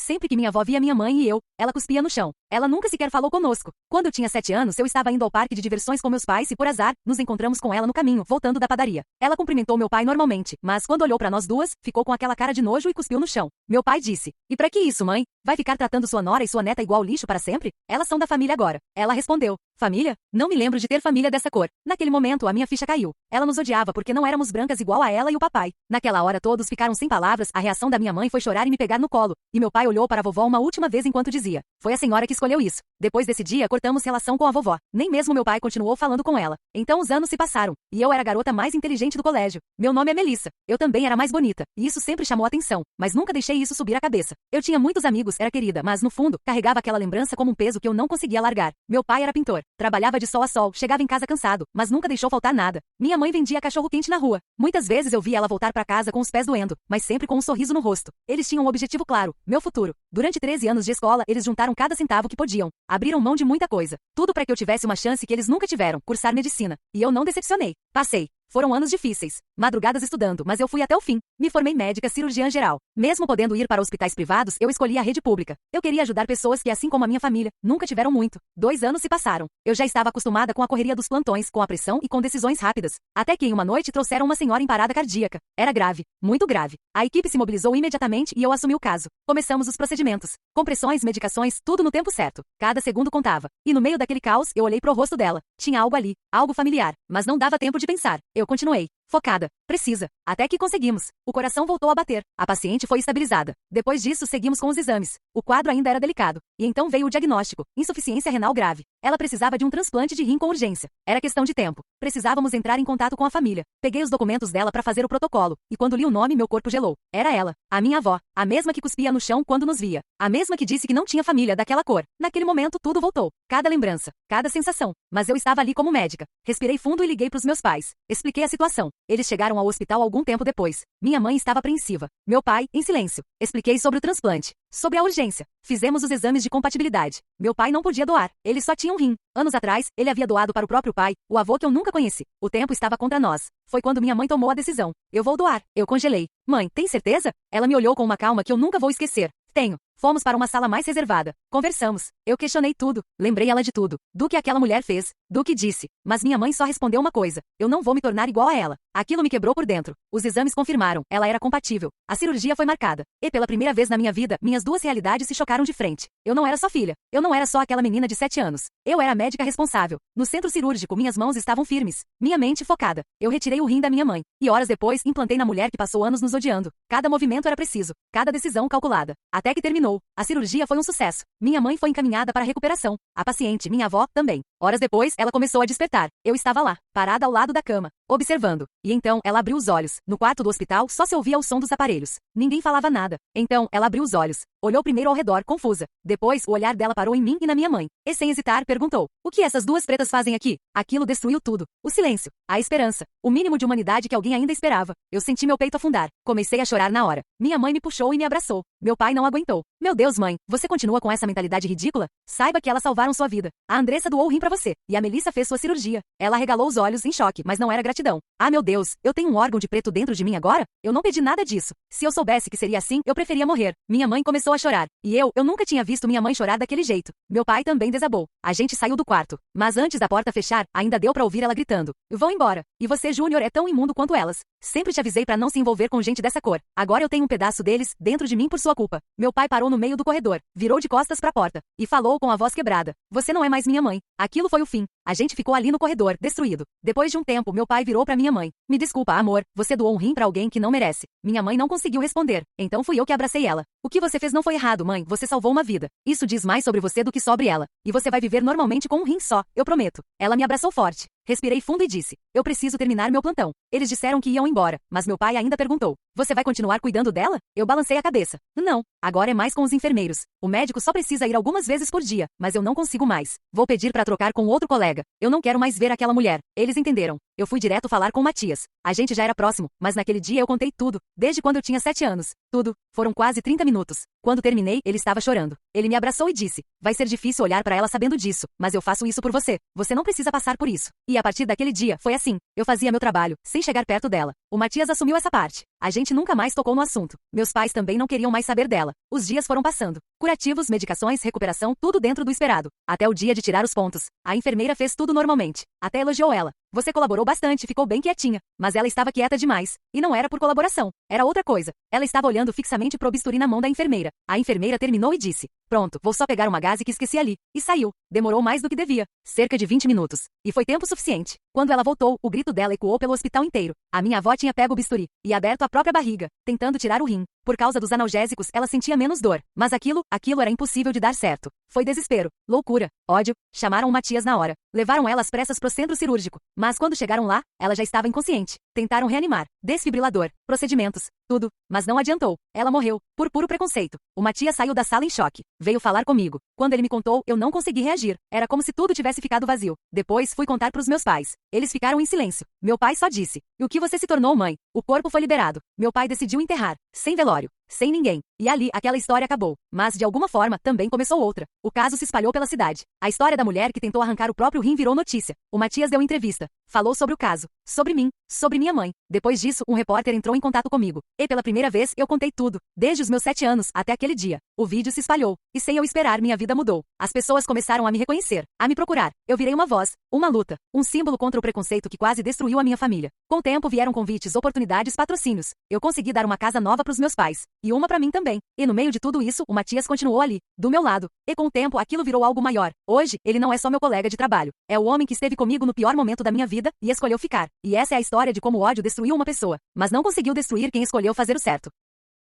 Sempre que minha avó via minha mãe e eu, ela cuspia no chão. Ela nunca sequer falou conosco. Quando eu tinha 7 anos, eu estava indo ao parque de diversões com meus pais e, por azar, nos encontramos com ela no caminho, voltando da padaria. Ela cumprimentou meu pai normalmente, mas quando olhou para nós duas, ficou com aquela cara de nojo e cuspiu no chão. Meu pai disse: "E pra que isso, mãe? Vai ficar tratando sua nora e sua neta igual lixo para sempre? Elas são da família agora." Ela respondeu: "Família? Não me lembro de ter família dessa cor." Naquele momento, a minha ficha caiu. Ela nos odiava porque não éramos brancas igual a ela e o papai. Naquela hora todos ficaram sem palavras, a reação da minha mãe foi chorar e me pegar no colo. E meu pai olhou para a vovó uma última vez enquanto dizia: "Foi a senhora que escolheu isso." Depois desse dia, cortamos relação com a vovó. Nem mesmo meu pai continuou falando com ela. Então os anos se passaram, e eu era a garota mais inteligente do colégio. Meu nome é Melissa. Eu também era mais bonita, e isso sempre chamou atenção, mas nunca deixei isso subir a cabeça. Eu tinha muitos amigos, era querida, mas no fundo, carregava aquela lembrança como um peso que eu não conseguia largar. Meu pai era pintor, trabalhava de sol a sol, chegava em casa cansado, mas nunca deixou faltar nada. Minha mãe vendia cachorro-quente na rua. Muitas vezes eu via ela voltar para casa com os pés doendo, mas sempre com um sorriso no rosto. Eles tinham um objetivo claro: meu futuro. Durante 13 anos de escola, eles juntaram cada centavo que podiam. Abriram mão de muita coisa. Tudo para que eu tivesse uma chance que eles nunca tiveram: cursar medicina. E eu não decepcionei. Passei. Foram anos difíceis, madrugadas estudando, mas eu fui até o fim. Me formei médica cirurgiã geral. Mesmo podendo ir para hospitais privados, eu escolhi a rede pública. Eu queria ajudar pessoas que, assim como a minha família, nunca tiveram muito. 2 anos se passaram. Eu já estava acostumada com a correria dos plantões, com a pressão e com decisões rápidas. Até que em uma noite trouxeram uma senhora em parada cardíaca. Era grave, muito grave. A equipe se mobilizou imediatamente e eu assumi o caso. Começamos os procedimentos. Compressões, medicações, tudo no tempo certo. Cada segundo contava. E no meio daquele caos, eu olhei pro rosto dela. Tinha algo ali, algo familiar, mas não dava tempo de pensar. Eu continuei, focada, precisa, até que conseguimos. O coração voltou a bater. A paciente foi estabilizada. Depois disso, seguimos com os exames. O quadro ainda era delicado. E então veio o diagnóstico: insuficiência renal grave. Ela precisava de um transplante de rim com urgência. Era questão de tempo. Precisávamos entrar em contato com a família. Peguei os documentos dela para fazer o protocolo, e quando li o nome, meu corpo gelou. Era ela, a minha avó, a mesma que cuspia no chão quando nos via. A mesma que disse que não tinha família daquela cor. Naquele momento, tudo voltou. Cada lembrança, cada sensação. Mas eu estava ali como médica. Respirei fundo e liguei para os meus pais. Expliquei a situação. Eles chegaram ao hospital algum tempo depois. Minha mãe estava apreensiva. Meu pai, em silêncio. Expliquei sobre o transplante. Sobre a urgência. Fizemos os exames de compatibilidade. Meu pai não podia doar. Ele só tinha um rim. Anos atrás, ele havia doado para o próprio pai, o avô que eu nunca conheci. O tempo estava contra nós. Foi quando minha mãe tomou a decisão. Eu vou doar. Eu congelei. Mãe, tem certeza? Ela me olhou com uma calma que eu nunca vou esquecer. Tenho. Fomos para uma sala mais reservada. Conversamos. Eu questionei tudo. Lembrei ela de tudo. Do que aquela mulher fez. Do que disse. Mas minha mãe só respondeu uma coisa: eu não vou me tornar igual a ela. Aquilo me quebrou por dentro. Os exames confirmaram. Ela era compatível. A cirurgia foi marcada. E pela primeira vez na minha vida, minhas duas realidades se chocaram de frente. Eu não era só filha. Eu não era só aquela menina de 7 anos. Eu era a médica responsável. No centro cirúrgico, minhas mãos estavam firmes. Minha mente focada. Eu retirei o rim da minha mãe. E horas depois, implantei na mulher que passou anos nos odiando. Cada movimento era preciso. Cada decisão calculada. Até que terminou. A cirurgia foi um sucesso. Minha mãe foi encaminhada para a recuperação. A paciente, minha avó, também. Horas depois, ela começou a despertar. Eu estava lá, parada ao lado da cama, observando. E então, ela abriu os olhos. No quarto do hospital, só se ouvia o som dos aparelhos. Ninguém falava nada. Então, ela abriu os olhos. Olhou primeiro ao redor, confusa. Depois, o olhar dela parou em mim e na minha mãe. E sem hesitar, perguntou: "O que essas duas pretas fazem aqui?" Aquilo destruiu tudo. O silêncio. A esperança. O mínimo de humanidade que alguém ainda esperava. Eu senti meu peito afundar. Comecei a chorar na hora. Minha mãe me puxou e me abraçou. Meu pai não aguentou. "Meu Deus, mãe, você continua com essa mentalidade ridícula? Saiba que elas salvaram sua vida. A Andressa doou o rim pra você. E a Melissa fez sua cirurgia." Ela arregalou os olhos em choque, mas não era gratidão. "Ah, meu Deus, eu tenho um órgão de preto dentro de mim agora? Eu não pedi nada disso. Se eu soubesse que seria assim, eu preferia morrer." Minha mãe começou a chorar. E eu nunca tinha visto minha mãe chorar daquele jeito. Meu pai também desabou. A gente saiu do quarto. Mas antes da porta fechar, ainda deu pra ouvir ela gritando: "Vão embora. E você, Júnior, é tão imundo quanto elas. Sempre te avisei pra não se envolver com gente dessa cor. Agora eu tenho um pedaço deles dentro de mim por sua culpa." Meu pai parou no meio do corredor, virou de costas pra porta e falou com a voz quebrada: "Você não é mais minha mãe." Aquilo foi o fim. A gente ficou ali no corredor, destruído. Depois de um tempo, meu pai virou pra minha mãe: "Me desculpa, amor, você doou um rim pra alguém que não merece." Minha mãe não conseguiu responder. Então fui eu que abracei ela. "O que você fez não foi errado, mãe, você salvou uma vida. Isso diz mais sobre você do que sobre ela. E você vai viver normalmente com um rim só, eu prometo." Ela me abraçou forte. Respirei fundo e disse: "Eu preciso terminar meu plantão." Eles disseram que iam embora, mas meu pai ainda perguntou: "Você vai continuar cuidando dela?" Eu balancei a cabeça. "Não, agora é mais com os enfermeiros. O médico só precisa ir algumas vezes por dia, mas eu não consigo mais. Vou pedir para trocar com outro colega. Eu não quero mais ver aquela mulher." Eles entenderam. Eu fui direto falar com Matias. A gente já era próximo, mas naquele dia eu contei tudo, desde quando eu tinha 7 anos. Tudo. Foram quase 30 minutos. Quando terminei, ele estava chorando. Ele me abraçou e disse: "Vai ser difícil olhar para ela sabendo disso, mas eu faço isso por você. Você não precisa passar por isso." E a partir daquele dia, foi assim. Eu fazia meu trabalho, sem chegar perto dela. O Matias assumiu essa parte. A gente nunca mais tocou no assunto. Meus pais também não queriam mais saber dela. Os dias foram passando. Curativos, medicações, recuperação, tudo dentro do esperado. Até o dia de tirar os pontos. A enfermeira fez tudo normalmente. Até elogiou ela. Você colaborou bastante, ficou bem quietinha. Mas ela estava quieta demais. E não era por colaboração. Era outra coisa. Ela estava olhando fixamente pro bisturi na mão da enfermeira. A enfermeira terminou e disse: pronto, vou só pegar uma gaze que esqueci ali. E saiu. Demorou mais do que devia. Cerca de 20 minutos. E foi tempo suficiente. Quando ela voltou, o grito dela ecoou pelo hospital inteiro. A minha avó tinha pego o bisturi e aberto a própria barriga, tentando tirar o rim. Por causa dos analgésicos, ela sentia menos dor. Mas aquilo era impossível de dar certo. Foi desespero, loucura, ódio. Chamaram o Matias na hora. Levaram ela às pressas pro centro cirúrgico. Mas quando chegaram lá, ela já estava inconsciente. Tentaram reanimar. Desfibrilador, procedimentos, tudo. Mas não adiantou. Ela morreu, por puro preconceito. O Matias saiu da sala em choque. Veio falar comigo. Quando ele me contou, eu não consegui reagir. Era como se tudo tivesse ficado vazio. Depois fui contar pros meus pais. Eles ficaram em silêncio. Meu pai só disse: e o que você se tornou, mãe? O corpo foi liberado. Meu pai decidiu enterrar. Sem velório. Sem ninguém. E ali, aquela história acabou. Mas, de alguma forma, também começou outra. O caso se espalhou pela cidade. A história da mulher que tentou arrancar o próprio rim virou notícia. O Matias deu entrevista. Falou sobre o caso. Sobre mim. Sobre minha mãe. Depois disso, um repórter entrou em contato comigo. E pela primeira vez, eu contei tudo. Desde os meus 7 anos, até aquele dia. O vídeo se espalhou. E sem eu esperar, minha vida mudou. As pessoas começaram a me reconhecer. A me procurar. Eu virei uma voz. Uma luta. Um símbolo contra o preconceito que quase destruiu a minha família. Com o tempo vieram convites, oportunidades, patrocínios. Eu consegui dar uma casa nova pros meus pais. E uma pra mim também. E no meio de tudo isso, o Matias continuou ali, do meu lado. E com o tempo, aquilo virou algo maior. Hoje, ele não é só meu colega de trabalho. É o homem que esteve comigo no pior momento da minha vida e escolheu ficar. E essa é a história de como o ódio destruiu uma pessoa. Mas não conseguiu destruir quem escolheu fazer o certo.